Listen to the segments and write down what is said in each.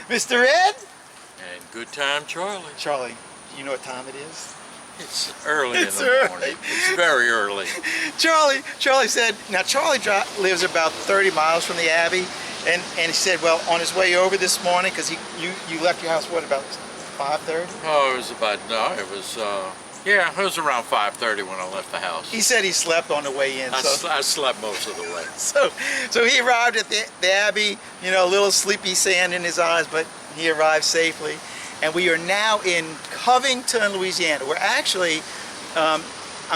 Mr. Ed? And good time, Charlie. Charlie, you know what time it is? It's early It's in the early. morning. It's very early. Charlie said, now Charlie lives about 30 miles from the Abbey, and he said, well, on his way over this morning, because you left your house, what, about 5:30? Oh, it was about, no, it was, yeah, it was around 5:30 when I left the house. He said he slept on the way in. I slept most of the way. So he arrived at the Abbey, you know, a little sleepy sand in his eyes, but he arrived safely. And we are now in Covington, Louisiana. We're actually, I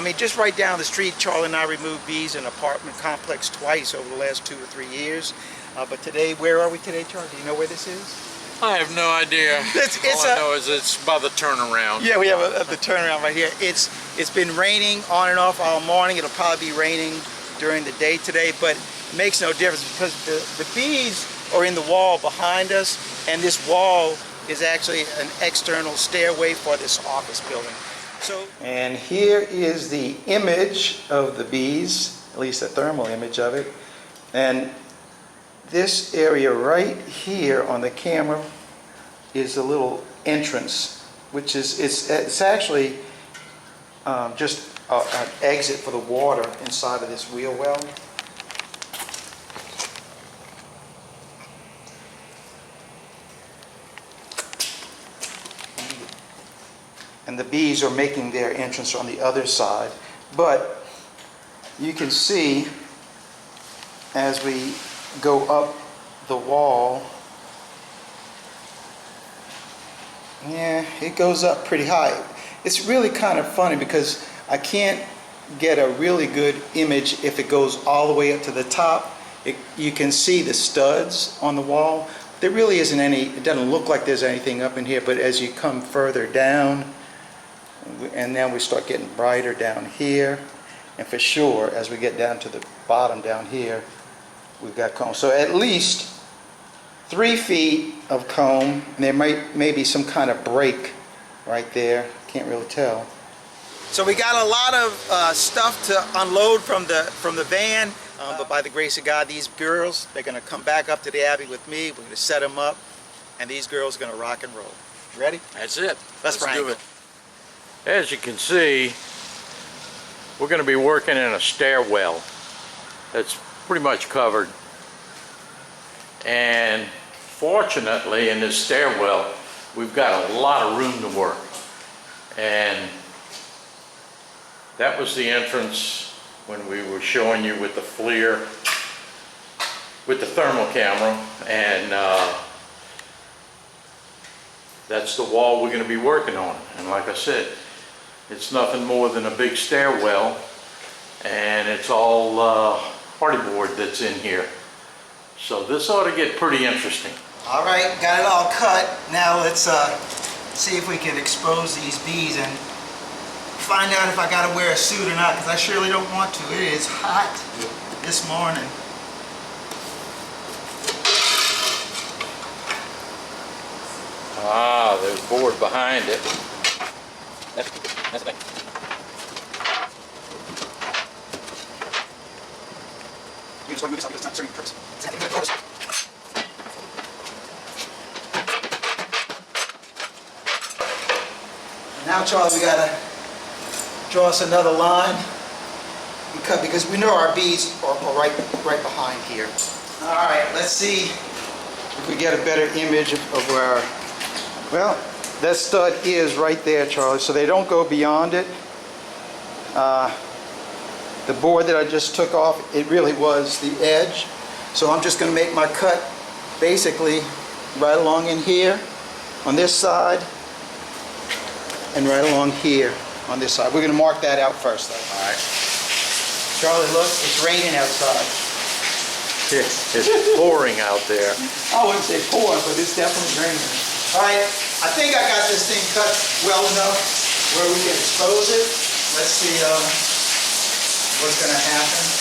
mean, just right down the street. Charlie and I removed bees in an apartment complex twice over the last 2 or 3 years. But today, where are we today, Charlie? Do you know where this is? I have no idea. All I know is it's by the turnaround. Yeah, we have the turnaround right here. It's been raining on and off all morning. It'll probably be raining during the day today, but it makes no difference because the bees are in the wall behind us, and this wall is actually an external stairway for this office building. And here is the image of the bees, at least a thermal image of it. And this area right here on the camera is a little entrance, which is it's actually just an exit for the water inside of this wheel well. And the bees are making their entrance on the other side. But you can see as we go up the wall, yeah, it goes up pretty high. It's really kind of funny because I can't get a really good image if it goes all the way up to the top. You can see the studs on the wall. There really isn't any, it doesn't look like there's anything up in here, but as you come further down, and then we start getting brighter down here, and for sure as we get down to the bottom down here, we've got comb. So at least 3 feet of comb, and there may be some kind of break right there. Can't really tell. So we got a lot of stuff to unload from the van, but by the grace of God, these girls, they're going to come back up to the Abbey with me. We're going to set them up, and these girls are going to rock and roll. You ready? That's it. Let's do it. As you can see, we're going to be working in a stairwell that's pretty much covered. And fortunately, in this stairwell, we've got a lot of room to work. And that was the entrance when we were showing you with the FLIR, with the thermal camera. And that's the wall we're going to be working on. And like I said, it's nothing more than a big stairwell, and it's all hardy board that's in here. So this ought to get pretty interesting. All right, got it all cut. Now let's see if we can expose these bees and find out if I got to wear a suit or not, because I surely don't want to. It is hot this morning. Ah, there's board behind it. That's the thing. You just want to move this up because it's not serving the purpose. Now, Charlie, we gotta draw us another line and cut, because we know our bees are right behind here. All right, let's see if we get a better image of where our, well, that stud is right there, Charlie, so they don't go beyond it. The board that I just took off, it really was the edge. So I'm just going to make my cut basically right along in here on this side and right along here on this side. We're going to mark that out first though. All right. Charlie, look, it's raining outside. It's pouring out there. I wouldn't say pouring, but it's definitely raining. All right, I think I got this thing cut well enough where we can expose it. Let's see what's going to happen.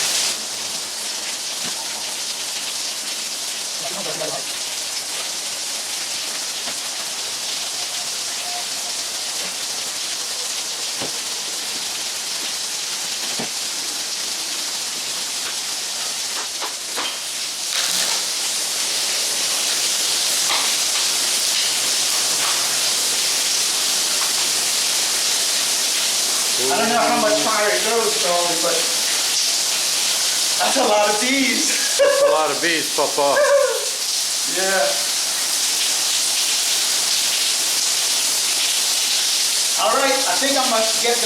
I don't know how much higher it goes, Charlie, but that's a lot of bees. That's a lot of bees, Papa. Yeah. All right, I think I must get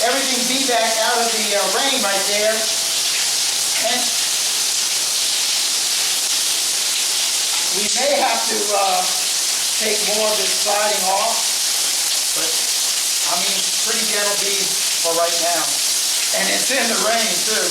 everything bee back out of the rain right there. And we may have to take more of this siding off, but I mean, pretty gentle bees for right now. And it's in the rain too.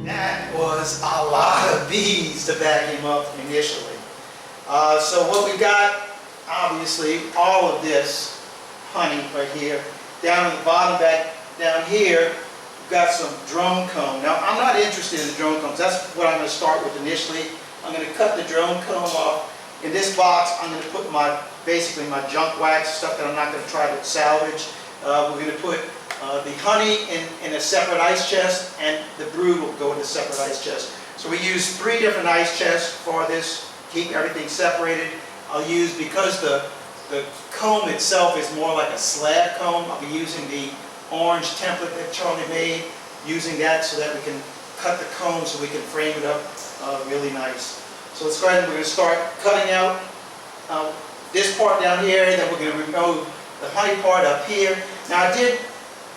That was a lot of bees to back him up initially. So what we got, obviously, all of this honey right here. Down at the bottom, back down here, we've got some drone comb. Now, I'm not interested in the drone combs. That's what I'm going to start with initially. I'm going to cut the drone comb off. In this box, I'm going to put basically my junk wax, stuff that I'm not going to try to salvage. We're going to put the honey in a separate ice chest, and the brood will go in a separate ice chest. So we use 3 different ice chests for this, keep everything separated. I'll use, because the comb itself is more like a slab comb, I'll be using the orange template that Charlie made, using that so that we can cut the comb so we can frame it up really nice. So let's go ahead and we're going to start cutting out this part down here, and then we're going to remove the honey part up here. Now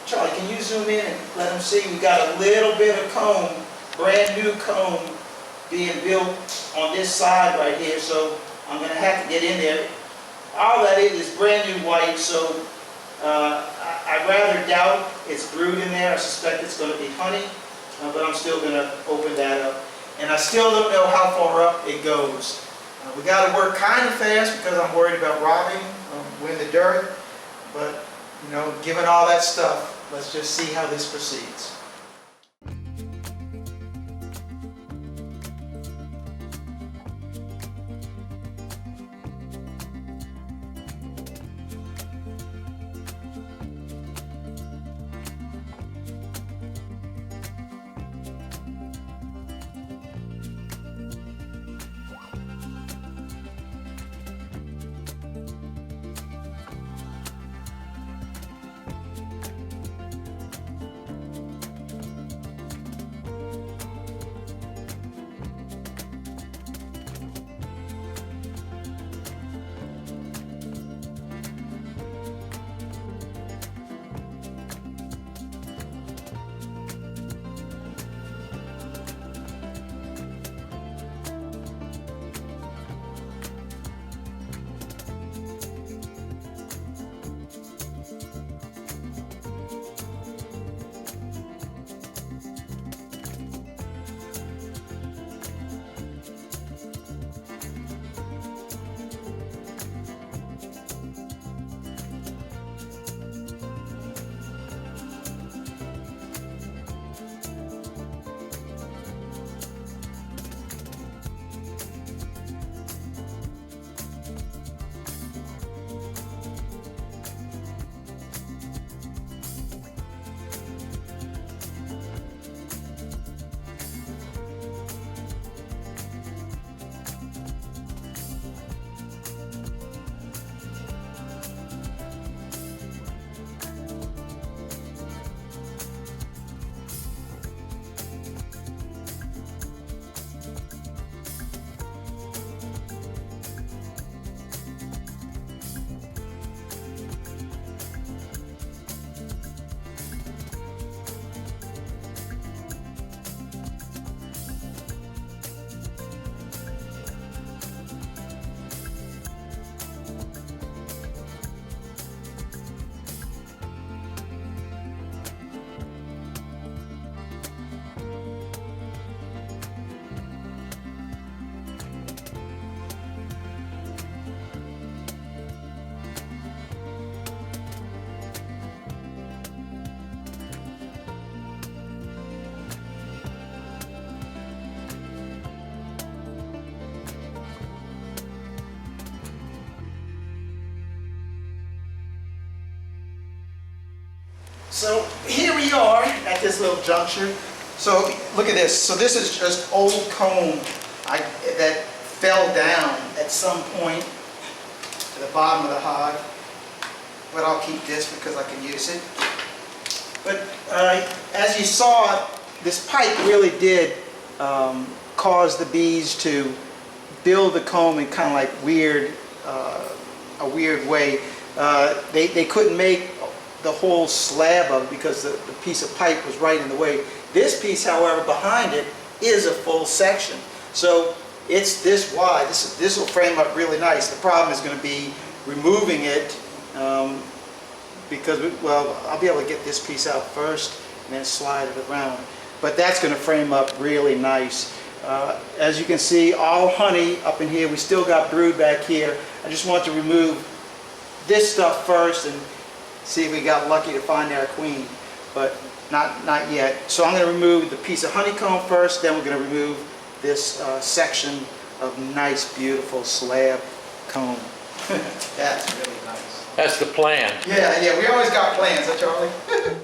Charlie, can you zoom in and let them see? We've got a little bit of comb, brand new comb, being built on this side right here, so I'm going to have to get in there. All that is brand new white, so I rather doubt it's brood in there. I suspect it's going to be honey, but I'm still going to open that up. And I still don't know how far up it goes. We got to work kind of fast because I'm worried about robbing in the dirt, but you know, given all that stuff, let's just see how this proceeds. So here we are at this little juncture. So look at this. So this is just old comb that fell down at some point to the bottom of the hive. But I'll keep this because I can use it. But as you saw, this pipe really did cause the bees to build the comb in kind of like a weird way. They couldn't make the whole slab of it because the piece of pipe was right in the way. This piece, however, behind it is a full section. So it's this wide. This will frame up really nice. The problem is going to be removing it because, well, I'll be able to get this piece out first and then slide it around. But that's going to frame up really nice. As you can see, all honey up in here. We still got brood back here. I just want to remove this stuff first and see if we got lucky to find our queen, but not yet. So I'm going to remove the piece of honeycomb first, then we're going to remove this section of nice, beautiful slab comb. That's really nice. That's the plan. Yeah, we always got plans, huh, Charlie?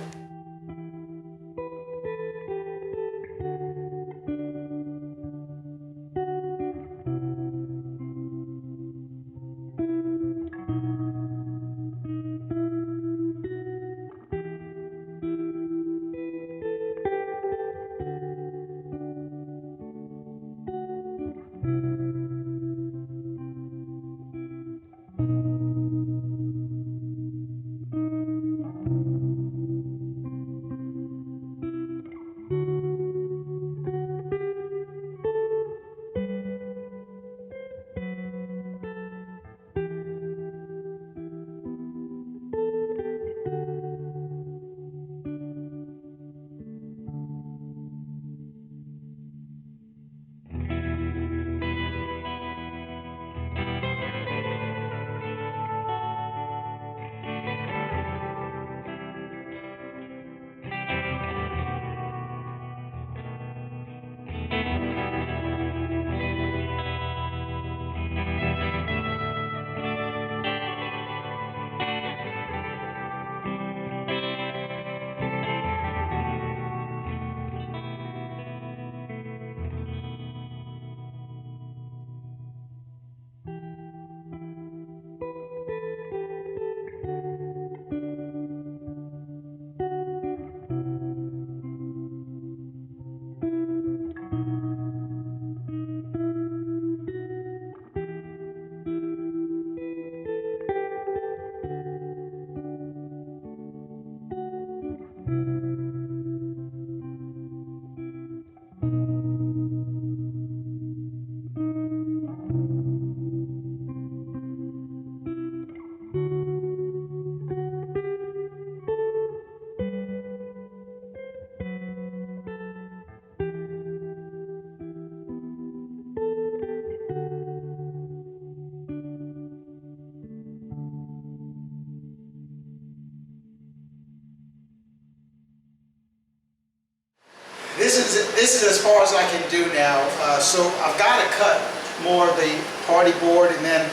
This is as far as I can do now. So I've got to cut more of the party board and then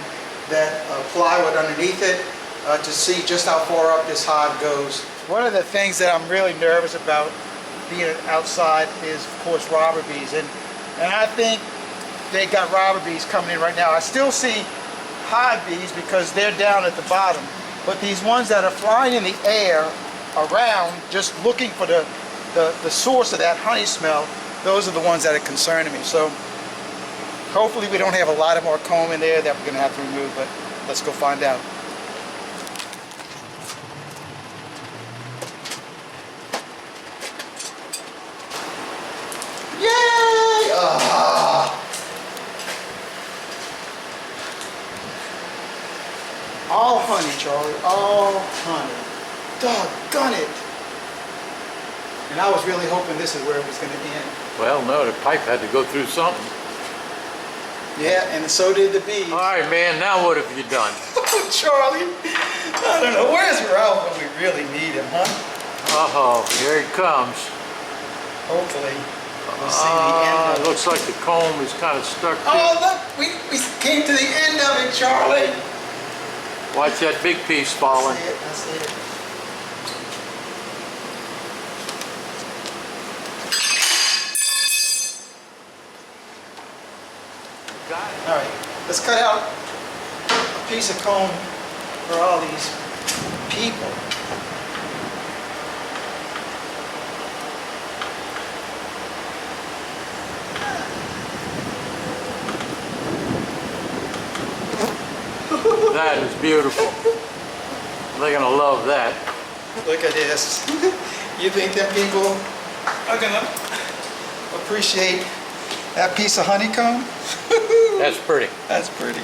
that plywood underneath it to see just how far up this hive goes. One of the things that I'm really nervous about being outside is, of course, robber bees. And I think they got robber bees coming in right now. I still see hive bees because they're down at the bottom. But these ones that are flying in the air around, just looking for the source of that honey smell, those are the ones that are concerning me. So hopefully we don't have a lot of more comb in there that we're going to have to remove, but let's go find out. Yay! All honey, Charlie, all honey. Doggone it. And I was really hoping this is where it was going to end. Well, no, the pipe had to go through something. Yeah, and so did the bees. All right, man, now what have you done? Oh, Charlie, I don't know. Where's Ralph when we really need him, huh? Uh-oh, here he comes. Hopefully, we'll see the end of it. Looks like the comb is kind of stuck to Oh, look, we came to the end of it, Charlie. Watch that big piece falling. I see it. Got it. All right, let's cut out a piece of comb for all these people. That is beautiful. They're gonna love that. Look at this. You think that people are gonna appreciate that piece of honeycomb? That's pretty. That's pretty.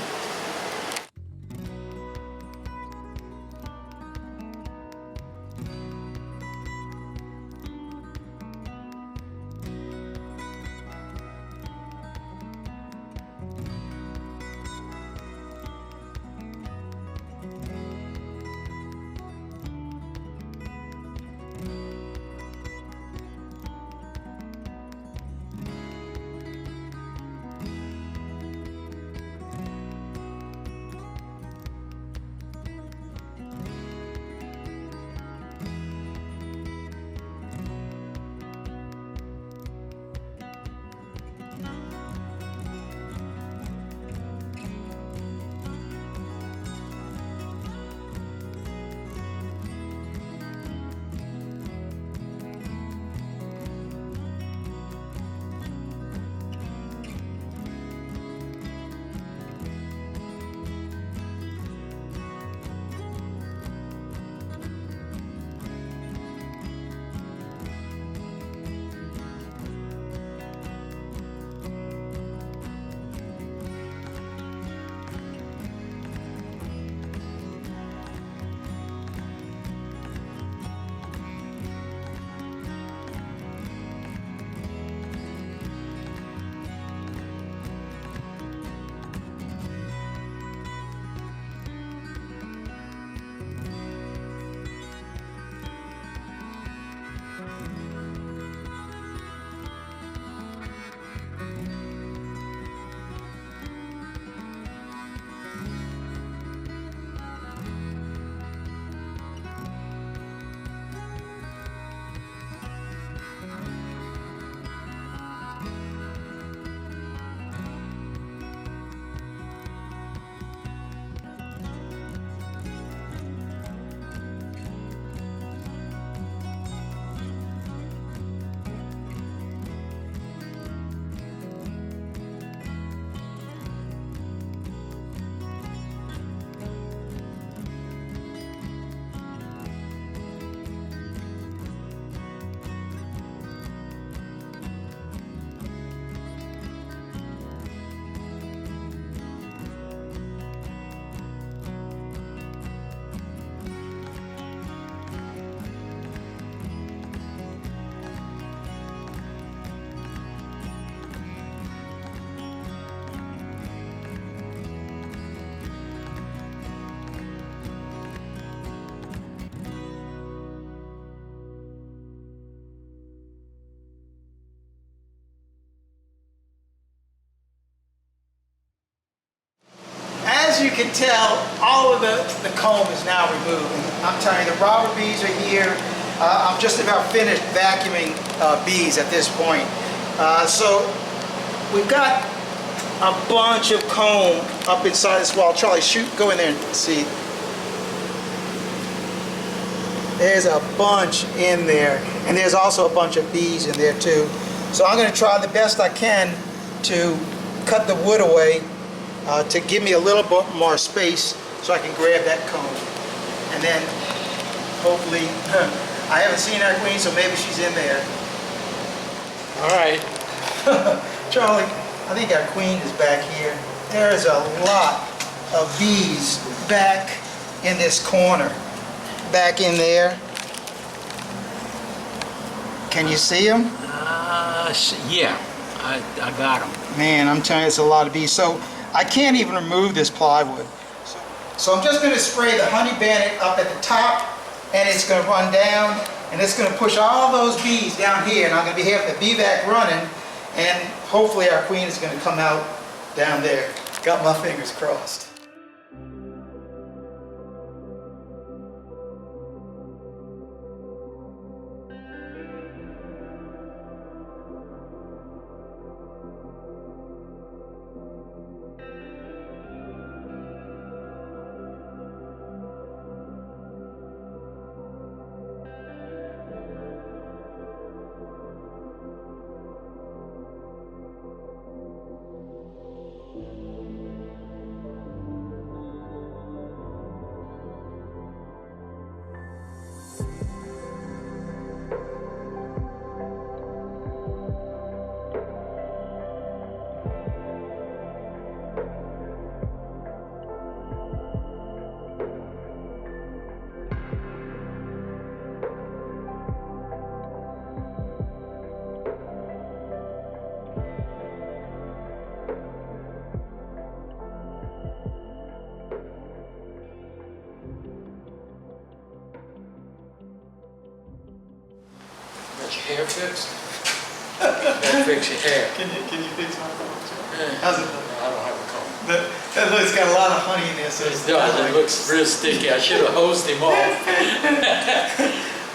As you can tell, all of the comb is now removed. And I'm telling you, the robber bees are here. I'm just about finished vacuuming bees at this point. So we've got a bunch of comb up inside this wall. Charlie, go in there and see. There's a bunch in there. And there's also a bunch of bees in there too. So I'm going to try the best I can to cut the wood away to give me a little bit more space so I can grab that comb. And then hopefully, I haven't seen our queen, so maybe she's in there. All right. Charlie, I think our queen is back here. There is a lot of bees back in this corner. Back in there. Can you see them? Yeah, I got them. Man, I'm telling you, it's a lot of bees. So I can't even remove this plywood. So I'm just going to spray the honey bandit up at the top, and it's going to run down, and it's going to push all those bees down here, and I'm going to be having the bee vac running, and hopefully our queen is going to come out down there. Got my fingers crossed. fixed. Gotta fix your hair. Can you fix my phone? Yeah. How's it look? I don't have a comb. That looks got a lot of honey in there, so It does, it looks real sticky. I should have hosed him off.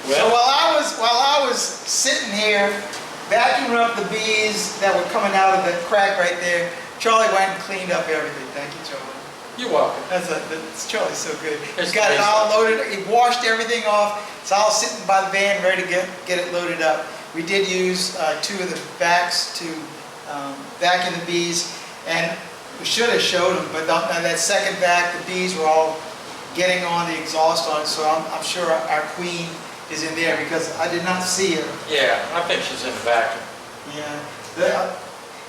So while I was sitting here vacuuming up the bees that were coming out of the crack right there, Charlie went and cleaned up everything. Thank you, Charlie. You're welcome. Charlie's so good. It's He's got it amazing. all loaded. He washed everything off. It's all sitting by the van, ready to get it loaded up. We did use 2 of the vacs to vacuum the bees, and we should have showed them, but on that second vac, the bees were all getting on the exhaust on it. So I'm sure our queen is in there because I did not see her. Yeah, I think she's in the vacuum. Yeah.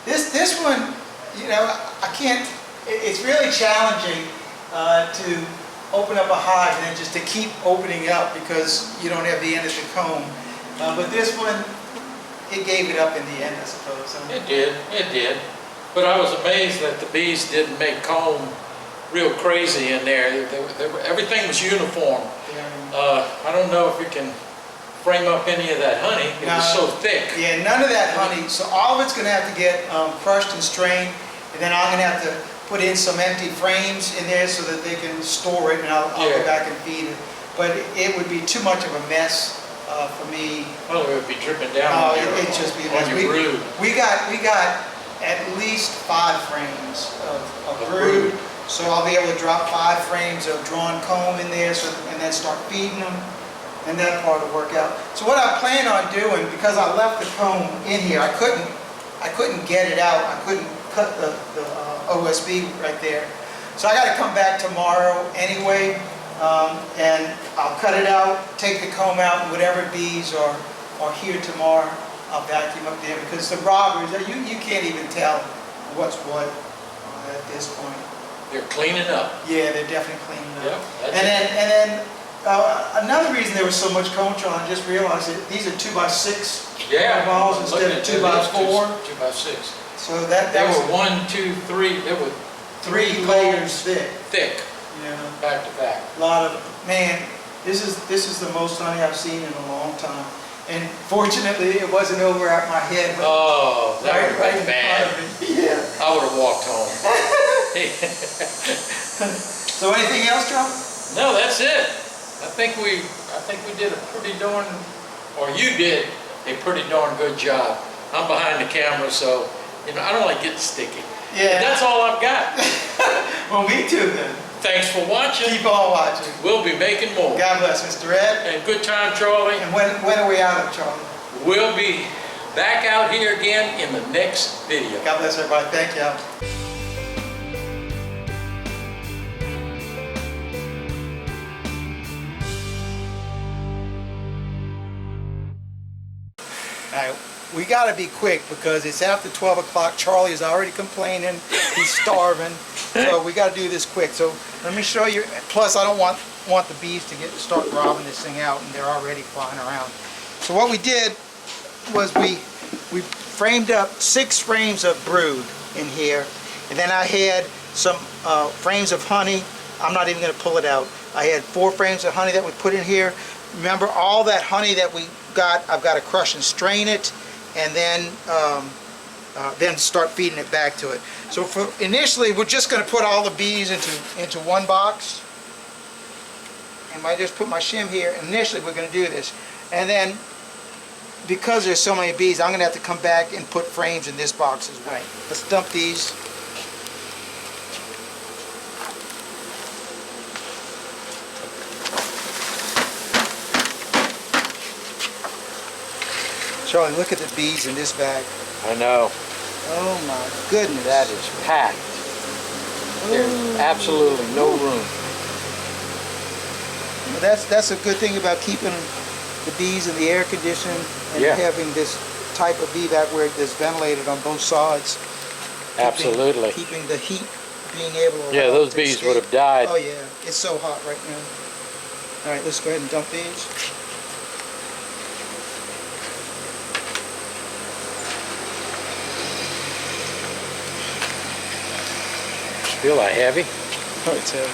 This one, you know, I can't. It's really challenging to open up a hive and then just to keep opening up because you don't have the end of the comb. But this one, it gave it up in the end, I suppose. It did. But I was amazed that the bees didn't make comb real crazy in there. Everything was uniform. I don't know if we can frame up any of that honey. It was so thick. Yeah, none of that honey. So all of it's going to have to get crushed and strained, and then I'm going to have to put in some empty frames in there so that they can store it, and I'll go back and feed it. But it would be too much of a mess for me. Well, it would be dripping down on it'd just be a on mess. your brood. We got at least 5 frames of brood, so I'll be able to drop 5 frames of drawn comb in there, and then start feeding them, and that part will work out. So what I plan on doing, because I left the comb in here, I couldn't get it out. I couldn't cut the OSB right there. So I got to come back tomorrow anyway, and I'll cut it out, take the comb out, and whatever bees are here tomorrow, I'll vacuum up there, because the robbers, you can't even tell what's what at this point. They're cleaning up. Yeah, they're definitely cleaning up. Yep, And then another reason there was so much comb, I just realized that these are 2x6 balls instead of 2x4. 2x6. So that They was were 1, 2, 3. There were 3 layers thick. Yeah. Back to back. A lot of, man, this is the most honey I've seen in a long time. And fortunately, it wasn't over at my head. But Oh, that would have right been in bad. front of me. Yeah. I would have walked home. So anything else, John? No, that's it. I think we did a pretty darn, or you did a pretty darn good job. I'm behind the camera, so I don't like getting sticky. Yeah. But that's all I've got. Well, me too then. Thanks for watching. Keep on watching. We'll be making more. God bless, Mr. Ed. And good time, Charlie. And when are we out of, Charlie? We'll be back out here again in the next video. God bless everybody. Thank you. We got to be quick because it's after 12 o'clock. Charlie is already complaining. He's starving. So we got to do this quick. So let me show you. Plus, I don't want the bees to start robbing this thing out, and they're already flying around. So what we did was we framed up 6 frames of brood in here, and then I had some frames of honey. I'm not even going to pull it out. I had 4 frames of honey that we put in here. Remember, all that honey that we got, I've got to crush and strain it, and then start feeding it back to it. So initially, we're just going to put all the bees into one box. And I just put my shim here. Initially, we're going to do this, and then because there's so many bees, I'm going to have to come back and put frames in this box as well. Let's dump these. Charlie, look at the bees in this bag. I know. Oh my goodness. That is packed. There's absolutely no room. That's a good thing about keeping the bees in the air conditioning and having this type of bee back where it's ventilated on both sides. Absolutely. Keeping the heat being able to those to bees escape. would have died. Oh yeah, it's so hot right now. All right, let's go ahead and dump these. Feel like heavy? Oh, it's heavy.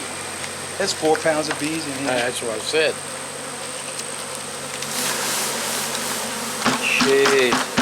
That's 4 pounds of bees in here. That's what I said. Peace.